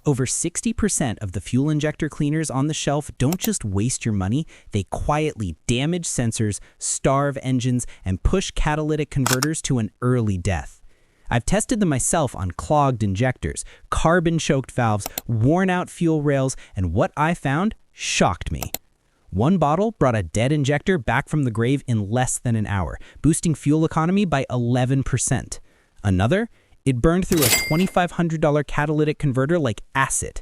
Over 60% of the fuel injector cleaners on the shelf don't just waste your money, they quietly damage sensors, starve engines, and push catalytic converters to an early death. I've tested them myself on clogged injectors, carbon-choked valves, worn-out fuel rails, and what I found shocked me. One bottle brought a dead injector back from the grave in less than an hour, boosting fuel economy by 11%. Another, it burned through a $2,500 catalytic converter like acid.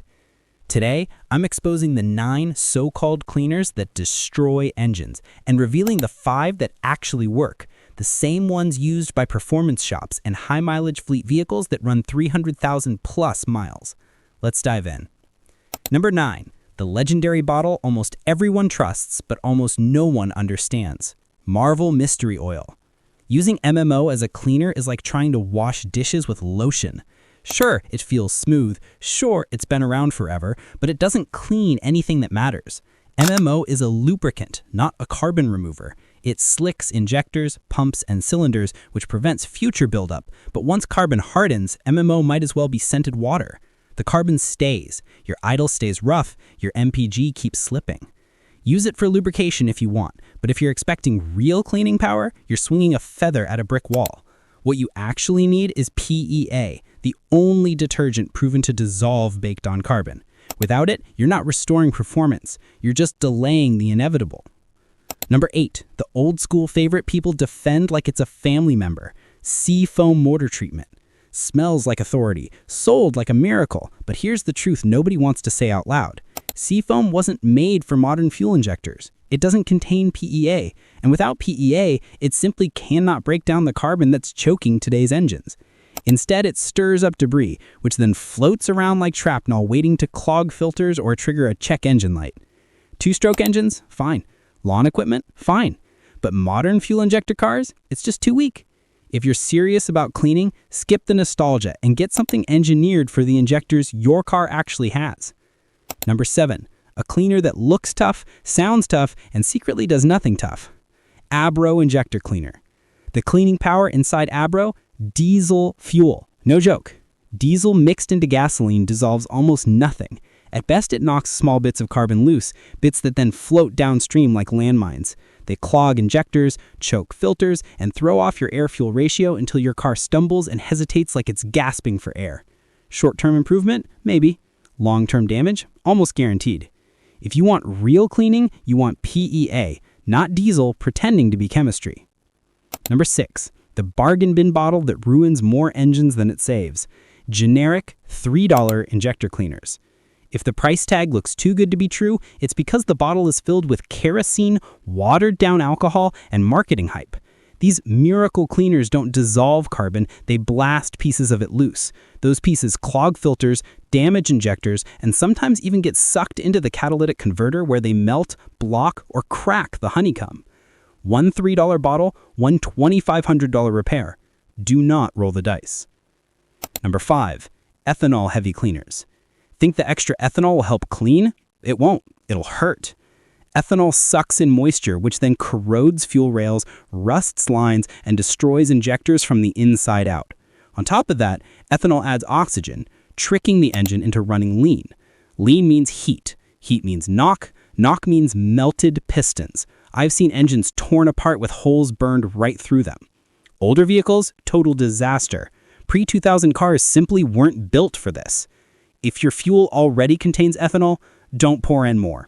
Today, I'm exposing the 9 so-called cleaners that destroy engines and revealing the 5 that actually work, the same ones used by performance shops and high-mileage fleet vehicles that run 300,000 plus miles. Let's dive in. Number 9, the legendary bottle almost everyone trusts but almost no one understands. Marvel Mystery Oil. Using MMO as a cleaner is like trying to wash dishes with lotion. Sure, it feels smooth. Sure, it's been around forever, but it doesn't clean anything that matters. MMO is a lubricant, not a carbon remover. It slicks injectors, pumps, and cylinders, which prevents future buildup. But once carbon hardens, MMO might as well be scented water. The carbon stays. Your idle stays rough. Your MPG keeps slipping. Use it for lubrication if you want, but if you're expecting real cleaning power, you're swinging a feather at a brick wall. What you actually need is PEA, the only detergent proven to dissolve baked-on carbon. Without it, you're not restoring performance. You're just delaying the inevitable. Number 8, the old-school favorite people defend like it's a family member. Seafoam mortar treatment. Smells like authority, sold like a miracle, but here's the truth nobody wants to say out loud. Seafoam wasn't made for modern fuel injectors. It doesn't contain PEA, and without PEA, it simply cannot break down the carbon that's choking today's engines. Instead, it stirs up debris, which then floats around like shrapnel waiting to clog filters or trigger a check engine light. Two-stroke engines? Fine. Lawn equipment? Fine. But modern fuel injector cars? It's just too weak. If you're serious about cleaning, skip the nostalgia and get something engineered for the injectors your car actually has. Number 7, a cleaner that looks tough, sounds tough, and secretly does nothing tough. Abro Injector Cleaner. The cleaning power inside Abro? Diesel fuel. No joke. Diesel mixed into gasoline dissolves almost nothing. At best, it knocks small bits of carbon loose, bits that then float downstream like landmines. They clog injectors, choke filters, and throw off your air-fuel ratio until your car stumbles and hesitates like it's gasping for air. Short-term improvement? Maybe. Long-term damage? Almost guaranteed. If you want real cleaning, you want PEA, not diesel pretending to be chemistry. Number 6, the bargain bin bottle that ruins more engines than it saves. Generic $3 injector cleaners. If the price tag looks too good to be true, it's because the bottle is filled with kerosene, watered-down alcohol, and marketing hype. These miracle cleaners don't dissolve carbon, they blast pieces of it loose. Those pieces clog filters, damage injectors, and sometimes even get sucked into the catalytic converter where they melt, block, or crack the honeycomb. One $3 bottle, one $2,500 repair. Do not roll the dice. Number 5, ethanol heavy cleaners. Think the extra ethanol will help clean? It won't. It'll hurt. Ethanol sucks in moisture, which then corrodes fuel rails, rusts lines, and destroys injectors from the inside out. On top of that, ethanol adds oxygen, tricking the engine into running lean. Lean means heat. Heat means knock. Knock means melted pistons. I've seen engines torn apart with holes burned right through them. Older vehicles? Total disaster. Pre-2000 cars simply weren't built for this. If your fuel already contains ethanol, don't pour in more.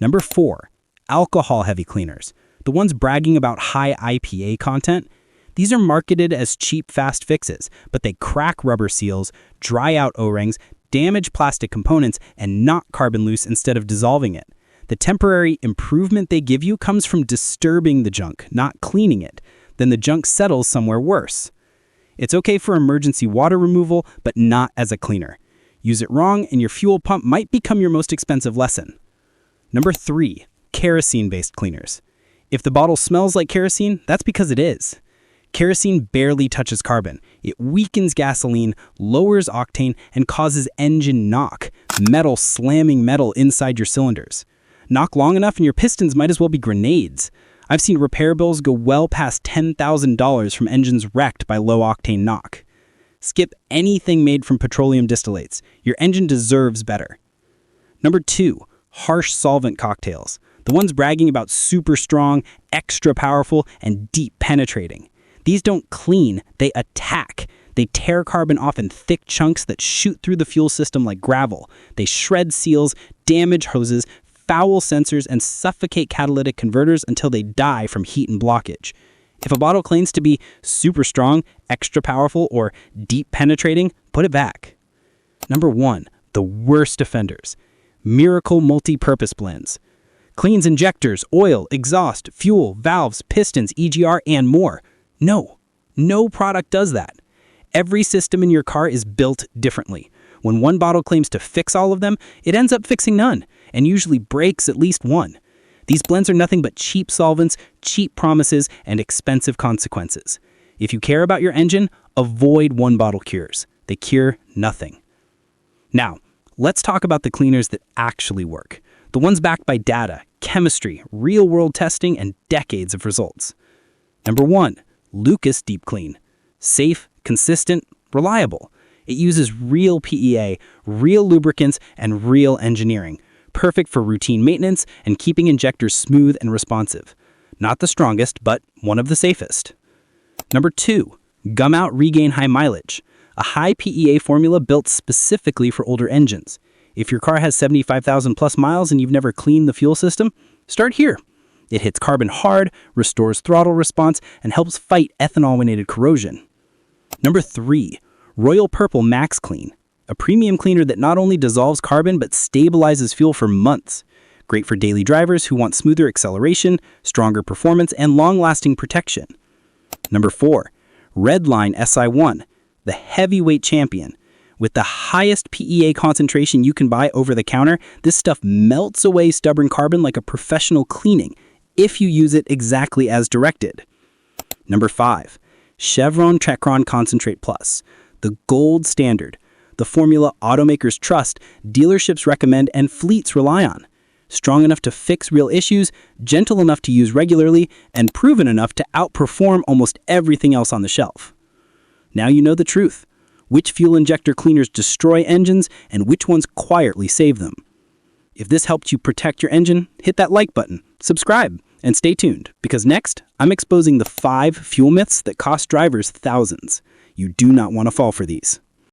Number 4, alcohol-heavy cleaners. The ones bragging about high IPA content. These are marketed as cheap, fast fixes, but they crack rubber seals, dry out O-rings, damage plastic components, and knock carbon loose instead of dissolving it. The temporary improvement they give you comes from disturbing the junk, not cleaning it. Then the junk settles somewhere worse. It's okay for emergency water removal, but not as a cleaner. Use it wrong, and your fuel pump might become your most expensive lesson. Number 3, kerosene-based cleaners. If the bottle smells like kerosene, that's because it is. Kerosene barely touches carbon. It weakens gasoline, lowers octane, and causes engine knock, metal slamming metal inside your cylinders. Knock long enough and your pistons might as well be grenades. I've seen repair bills go well past $10,000 from engines wrecked by low-octane knock. Skip anything made from petroleum distillates. Your engine deserves better. Number 2, harsh solvent cocktails. The ones bragging about super strong, extra powerful, and deep penetrating. These don't clean, they attack. They tear carbon off in thick chunks that shoot through the fuel system like gravel. They shred seals, damage hoses, foul sensors, and suffocate catalytic converters until they die from heat and blockage. If a bottle claims to be super strong, extra powerful, or deep penetrating, put it back. Number 1, the worst offenders. Miracle multi-purpose blends. Cleans injectors, oil, exhaust, fuel, valves, pistons, EGR, and more. No product does that. Every system in your car is built differently. When one bottle claims to fix all of them, it ends up fixing none, and usually breaks at least one. These blends are nothing but cheap solvents, cheap promises, and expensive consequences. If you care about your engine, avoid one-bottle cures. They cure nothing. Now, let's talk about the cleaners that actually work. The ones backed by data, chemistry, real-world testing, and decades of results. Number 1, Lucas Deep Clean. Safe, consistent, reliable. It uses real PEA, real lubricants, and real engineering. Perfect for routine maintenance and keeping injectors smooth and responsive. Not the strongest, but one of the safest. Number 2, Gum Out Regain High Mileage. A high PEA formula built specifically for older engines. If your car has 75,000 plus miles and you've never cleaned the fuel system, start here. It hits carbon hard, restores throttle response, and helps fight ethanol-related corrosion. Number 3, Royal Purple Max Clean. A premium cleaner that not only dissolves carbon but stabilizes fuel for months. Great for daily drivers who want smoother acceleration, stronger performance, and long-lasting protection. Number 4, Redline SI1, the heavyweight champion. With the highest PEA concentration you can buy over the counter, this stuff melts away stubborn carbon like a professional cleaning, if you use it exactly as directed. Number 5, Chevron Trekron Concentrate Plus, the gold standard. The formula automakers trust, dealerships recommend, and fleets rely on. Strong enough to fix real issues, gentle enough to use regularly, and proven enough to outperform almost everything else on the shelf. Now you know the truth. Which fuel injector cleaners destroy engines and which ones quietly save them. If this helped you protect your engine, hit that like button, subscribe, and stay tuned, because next, I'm exposing the 5 fuel myths that cost drivers thousands. You do not want to fall for these.